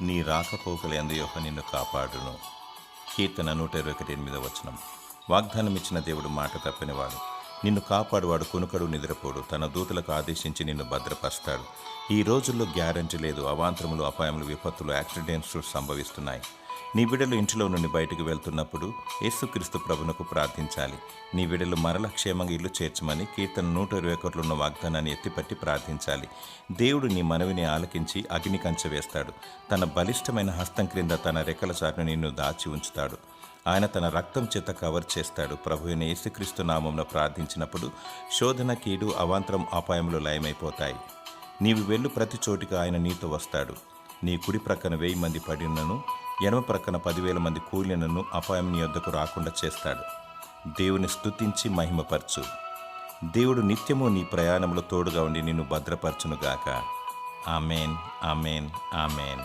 నీ రాకపోకలందు యెహోవా నిన్ను కాపాడును. కీర్తన 121:8. వాగ్దానమిచ్చిన దేవుడు మాట తప్పనివాడు. నిన్ను కాపాడువాడు కునుకడు నిద్రపోడు. తన దూతలకు ఆదేశించి నిన్ను భద్రపరుస్తాడు. ఈ రోజుల్లో గ్యారంటీ లేదు. అవాంతరములు, అపాయములు, విపత్తులు, యాక్సిడెంట్స్ సంభవిస్తున్నాయి. నీ బిడ్డలు ఇంటిలో నుండి బయటకు వెళ్తున్నప్పుడు యేసుక్రీస్తు ప్రభునకు ప్రార్థించాలి. నీ బిడ్డలు మరల క్షేమంగా ఇల్లు చేర్చమని కీర్తన 121 ఉన్న వాగ్దానాన్ని ఎత్తిపట్టి ప్రార్థించాలి. దేవుడు నీ మనవిని ఆలకించి అగ్ని కంచె వేస్తాడు. తన బలిష్టమైన హస్తం క్రింద తన రెక్కల చాటును నిన్ను దాచి ఉంచుతాడు. ఆయన తన రక్తం చేత కవర్ చేస్తాడు. ప్రభువైన యేసుక్రీస్తు నామమున ప్రార్థించినప్పుడు శోధన, కీడు, అవాంతరం, అపాయములు లయమైపోతాయి. నీవు వెళ్ళు ప్రతి చోటికి ఆయన నీతో వస్తాడు. నీ కుడి ప్రక్కన 1000 మంది పడినను, ఎడమ ప్రక్కన 10,000 మంది కూలినను అపాయం నీ యొద్దకు రాకుండా చేస్తాడు. దేవుని స్తుతించి మహిమపరచు. దేవుడు నిత్యము నీ ప్రయాణంలో తోడుగా ఉండి నిన్ను భద్రపరచునుగాక. Amen, amen, amen.